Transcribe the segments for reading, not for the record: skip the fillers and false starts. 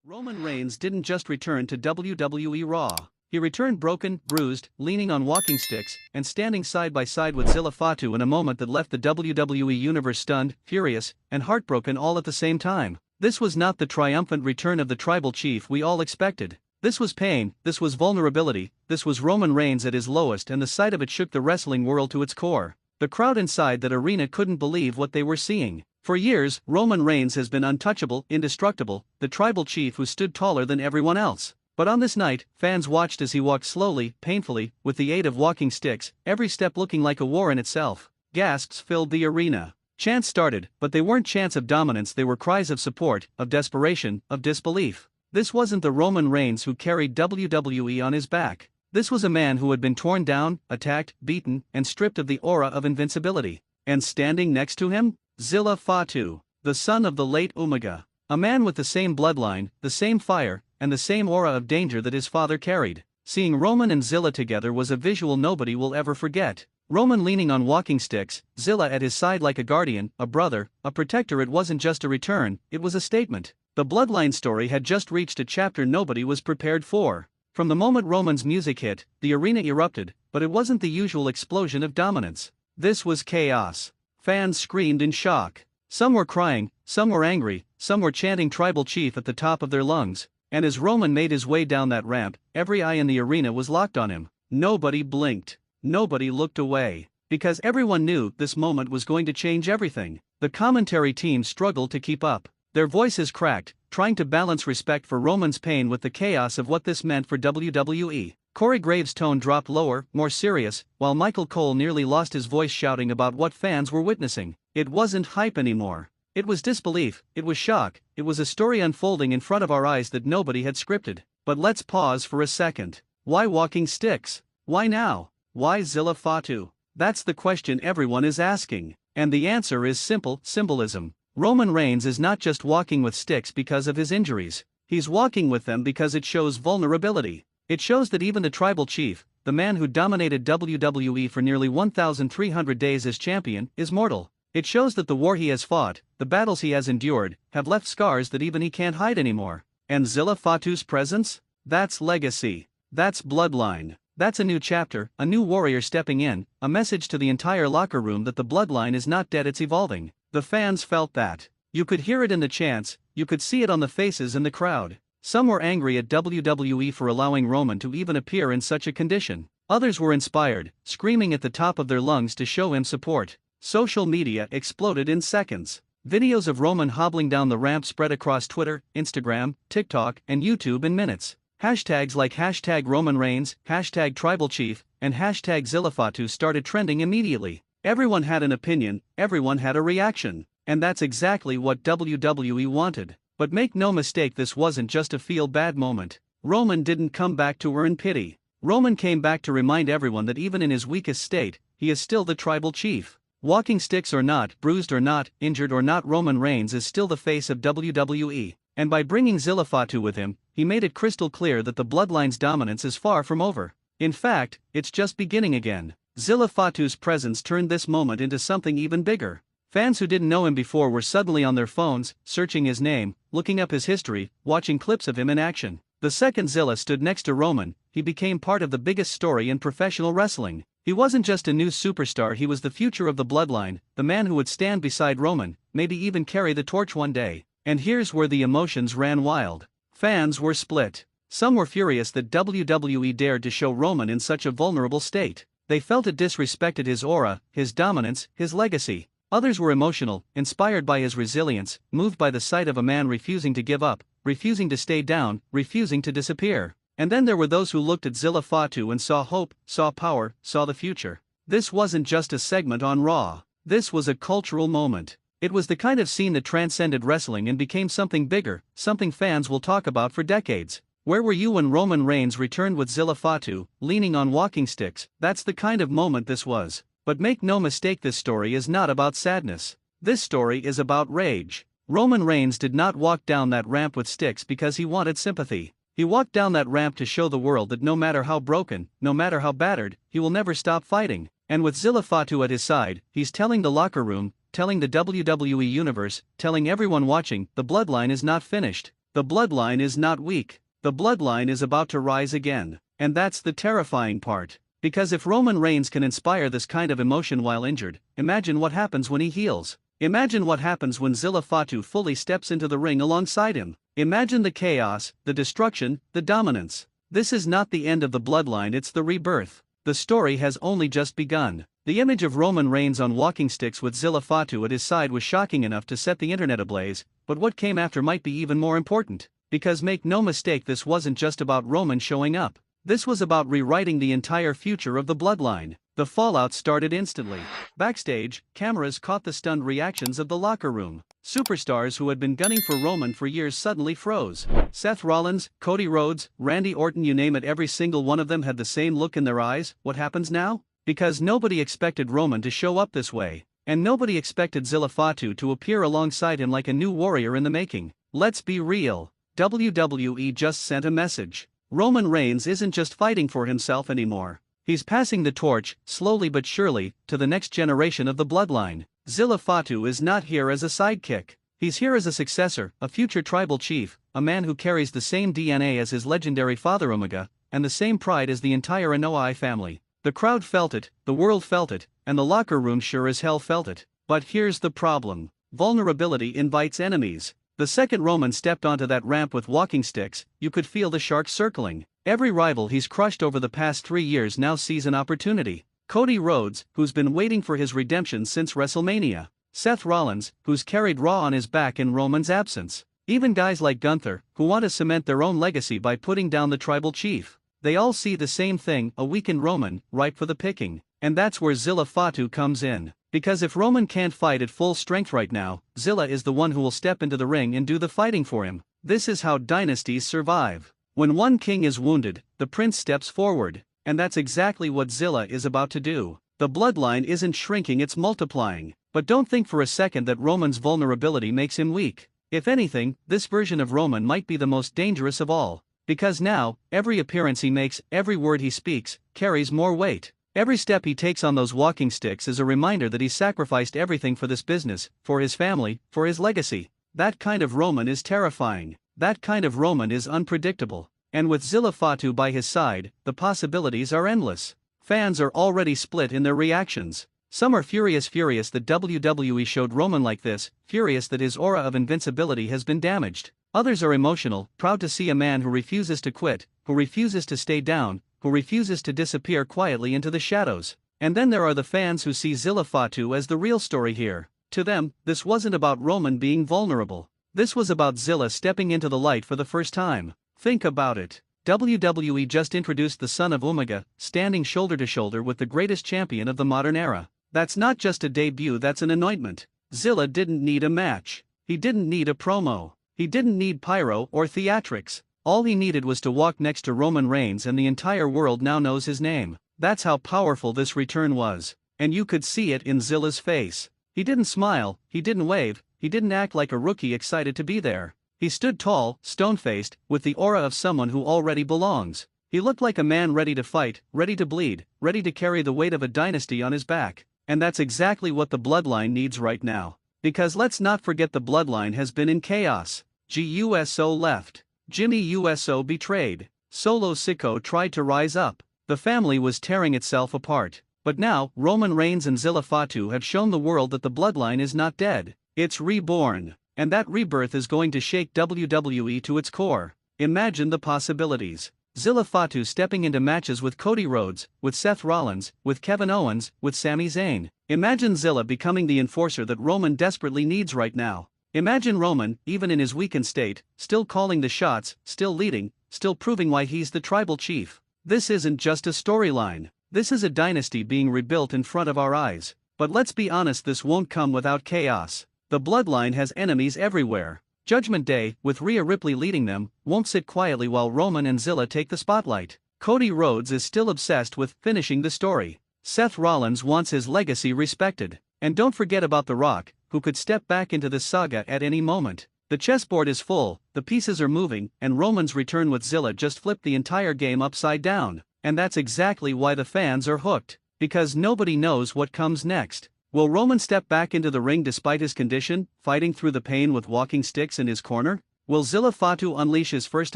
Roman Reigns didn't just return to WWE Raw. He returned broken, bruised, leaning on walking sticks, and standing side by side with Zilla Fatu in a moment that left the WWE Universe stunned, furious, and heartbroken all at the same time. This was not the triumphant return of the tribal chief we all expected. This was pain, this was vulnerability, this was Roman Reigns at his lowest, and the sight of it shook the wrestling world to its core. The crowd inside that arena couldn't believe what they were seeing. For years, Roman Reigns has been untouchable, indestructible, the tribal chief who stood taller than everyone else. But on this night, fans watched as he walked slowly, painfully, with the aid of walking sticks, every step looking like a war in itself. Gasps filled the arena. Chants started, but they weren't chants of dominance, they were cries of support, of desperation, of disbelief. This wasn't the Roman Reigns who carried WWE on his back. This was a man who had been torn down, attacked, beaten, and stripped of the aura of invincibility. And standing next to him? Zilla Fatu, the son of the late Omega. A man with the same bloodline, the same fire, and the same aura of danger that his father carried. Seeing Roman and Zilla together was a visual nobody will ever forget. Roman leaning on walking sticks, Zilla at his side like a guardian, a brother, a protector. It wasn't just a return, it was a statement. The Bloodline story had just reached a chapter nobody was prepared for. From the moment Roman's music hit, the arena erupted, but it wasn't the usual explosion of dominance. This was chaos. Fans screamed in shock. Some were crying, some were angry, some were chanting tribal chief at the top of their lungs. And as Roman made his way down that ramp, every eye in the arena was locked on him. Nobody blinked. Nobody looked away. Because everyone knew this moment was going to change everything. The commentary team struggled to keep up. Their voices cracked, trying to balance respect for Roman's pain with the chaos of what this meant for WWE. Corey Graves' tone dropped lower, more serious, while Michael Cole nearly lost his voice shouting about what fans were witnessing. It wasn't hype anymore. It was disbelief, it was shock, it was a story unfolding in front of our eyes that nobody had scripted. But let's pause for a second. Why walking sticks? Why now? Why Zilla Fatu? That's the question everyone is asking. And the answer is simple: symbolism. Roman Reigns is not just walking with sticks because of his injuries. He's walking with them because it shows vulnerability. It shows that even the tribal chief, the man who dominated WWE for nearly 1,300 days as champion, is mortal. It shows that the war he has fought, the battles he has endured, have left scars that even he can't hide anymore. And Zilla Fatu's presence? That's legacy. That's bloodline. That's a new chapter, a new warrior stepping in, a message to the entire locker room that the bloodline is not dead, it's evolving. The fans felt that. You could hear it in the chants, you could see it on the faces in the crowd. Some were angry at WWE for allowing Roman to even appear in such a condition. Others were inspired, screaming at the top of their lungs to show him support. Social media exploded in seconds. Videos of Roman hobbling down the ramp spread across Twitter, Instagram, TikTok, and YouTube in minutes. Hashtags like #RomanReigns, #TribalChief, and #ZillaFatu started trending immediately. Everyone had an opinion, everyone had a reaction. And that's exactly what WWE wanted. But make no mistake, this wasn't just a feel-bad moment. Roman didn't come back to earn pity. Roman came back to remind everyone that even in his weakest state, he is still the tribal chief. Walking sticks or not, bruised or not, injured or not, Roman Reigns is still the face of WWE. And by bringing Zilla Fatu with him, he made it crystal clear that the bloodline's dominance is far from over. In fact, it's just beginning again. Zilla Fatu's presence turned this moment into something even bigger. Fans who didn't know him before were suddenly on their phones, searching his name, looking up his history, watching clips of him in action. The second Zilla stood next to Roman, he became part of the biggest story in professional wrestling. He wasn't just a new superstar, he was the future of the bloodline, the man who would stand beside Roman, maybe even carry the torch one day. And here's where the emotions ran wild. Fans were split. Some were furious that WWE dared to show Roman in such a vulnerable state. They felt it disrespected his aura, his dominance, his legacy. Others were emotional, inspired by his resilience, moved by the sight of a man refusing to give up, refusing to stay down, refusing to disappear. And then there were those who looked at Zilla Fatu and saw hope, saw power, saw the future. This wasn't just a segment on Raw. This was a cultural moment. It was the kind of scene that transcended wrestling and became something bigger, something fans will talk about for decades. Where were you when Roman Reigns returned with Zilla Fatu, leaning on walking sticks? That's the kind of moment this was. But make no mistake, this story is not about sadness. This story is about rage. Roman Reigns did not walk down that ramp with sticks because he wanted sympathy. He walked down that ramp to show the world that no matter how broken, no matter how battered, he will never stop fighting. And with Zilla Fatu at his side, he's telling the locker room, telling the WWE Universe, telling everyone watching, the bloodline is not finished. The Bloodline is not weak. The Bloodline is about to rise again. And that's the terrifying part. Because if Roman Reigns can inspire this kind of emotion while injured, imagine what happens when he heals. Imagine what happens when Zilla Fatu fully steps into the ring alongside him. Imagine the chaos, the destruction, the dominance. This is not the end of the Bloodline, it's the rebirth. The story has only just begun. The image of Roman Reigns on walking sticks with Zilla Fatu at his side was shocking enough to set the internet ablaze, but what came after might be even more important. Because make no mistake, this wasn't just about Roman showing up. This was about rewriting the entire future of the Bloodline. The fallout started instantly. Backstage, cameras caught the stunned reactions of the locker room. Superstars who had been gunning for Roman for years suddenly froze. Seth Rollins, Cody Rhodes, Randy Orton, you name it, every single one of them had the same look in their eyes. What happens now? Because nobody expected Roman to show up this way. And nobody expected Zilla Fatu to appear alongside him like a new warrior in the making. Let's be real. WWE just sent a message. Roman Reigns isn't just fighting for himself anymore. He's passing the torch, slowly but surely, to the next generation of the Bloodline. Zilla Fatu is not here as a sidekick. He's here as a successor, a future tribal chief, a man who carries the same DNA as his legendary father Omega, and the same pride as the entire Anoa'i family. The crowd felt it, the world felt it, and the locker room sure as hell felt it. But here's the problem. Vulnerability invites enemies. The second Roman stepped onto that ramp with walking sticks, you could feel the sharks circling. Every rival he's crushed over the past 3 years now sees an opportunity. Cody Rhodes, who's been waiting for his redemption since WrestleMania. Seth Rollins, who's carried Raw on his back in Roman's absence. Even guys like Gunther, who want to cement their own legacy by putting down the tribal chief. They all see the same thing, a weakened Roman, ripe for the picking. And that's where Zilla Fatu comes in. Because if Roman can't fight at full strength right now, Zilla is the one who will step into the ring and do the fighting for him. This is how dynasties survive. When one king is wounded, the prince steps forward. And that's exactly what Zilla is about to do. The Bloodline isn't shrinking, it's multiplying. But don't think for a second that Roman's vulnerability makes him weak. If anything, this version of Roman might be the most dangerous of all. Because now, every appearance he makes, every word he speaks, carries more weight. Every step he takes on those walking sticks is a reminder that he's sacrificed everything for this business, for his family, for his legacy. That kind of Roman is terrifying. That kind of Roman is unpredictable. And with Zilla Fatu by his side, the possibilities are endless. Fans are already split in their reactions. Some are furious that WWE showed Roman like this, furious that his aura of invincibility has been damaged. Others are emotional, proud to see a man who refuses to quit, who refuses to stay down, who refuses to disappear quietly into the shadows. And then there are the fans who see Zilla Fatu as the real story here. To them, this wasn't about Roman being vulnerable. This was about Zilla stepping into the light for the first time. Think about it. WWE just introduced the son of Omega, standing shoulder to shoulder with the greatest champion of the modern era. That's not just a debut, that's an anointment. Zilla didn't need a match. He didn't need a promo. He didn't need pyro or theatrics. All he needed was to walk next to Roman Reigns, and the entire world now knows his name. That's how powerful this return was. And you could see it in Zilla's face. He didn't smile, he didn't wave, he didn't act like a rookie excited to be there. He stood tall, stone-faced, with the aura of someone who already belongs. He looked like a man ready to fight, ready to bleed, ready to carry the weight of a dynasty on his back. And that's exactly what the Bloodline needs right now. Because let's not forget, the Bloodline has been in chaos. G.U.S.O. left. Jimmy USO betrayed. Solo Sikoa tried to rise up. The family was tearing itself apart. But now, Roman Reigns and Zilla Fatu have shown the world that the Bloodline is not dead. It's reborn. And that rebirth is going to shake WWE to its core. Imagine the possibilities. Zilla Fatu stepping into matches with Cody Rhodes, with Seth Rollins, with Kevin Owens, with Sami Zayn. Imagine Zilla becoming the enforcer that Roman desperately needs right now. Imagine Roman, even in his weakened state, still calling the shots, still leading, still proving why he's the tribal chief. This isn't just a storyline. This is a dynasty being rebuilt in front of our eyes. But let's be honest, this won't come without chaos. The Bloodline has enemies everywhere. Judgment Day, with Rhea Ripley leading them, won't sit quietly while Roman and Zilla take the spotlight. Cody Rhodes is still obsessed with finishing the story. Seth Rollins wants his legacy respected. And don't forget about The Rock, who could step back into this saga at any moment. The chessboard is full, the pieces are moving, and Roman's return with Zilla just flipped the entire game upside down. And that's exactly why the fans are hooked. Because nobody knows what comes next. Will Roman step back into the ring despite his condition, fighting through the pain with walking sticks in his corner? Will Zilla Fatu unleash his first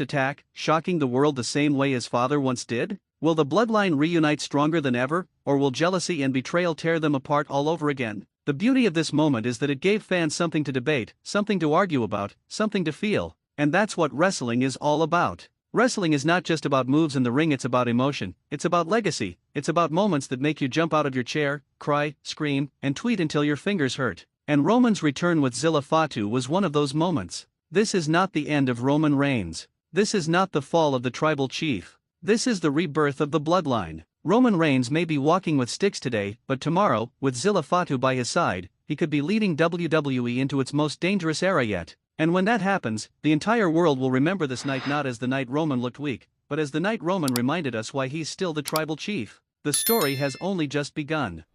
attack, shocking the world the same way his father once did? Will the Bloodline reunite stronger than ever, or will jealousy and betrayal tear them apart all over again? The beauty of this moment is that it gave fans something to debate, something to argue about, something to feel, and that's what wrestling is all about. Wrestling is not just about moves in the ring, it's about emotion, it's about legacy, it's about moments that make you jump out of your chair, cry, scream, and tweet until your fingers hurt. And Roman's return with Zilla Fatu was one of those moments. This is not the end of Roman Reigns. This is not the fall of the tribal chief. This is the rebirth of the Bloodline. Roman Reigns may be walking with sticks today, but tomorrow, with Zilla Fatu by his side, he could be leading WWE into its most dangerous era yet. And when that happens, the entire world will remember this night not as the night Roman looked weak, but as the night Roman reminded us why he's still the tribal chief. The story has only just begun.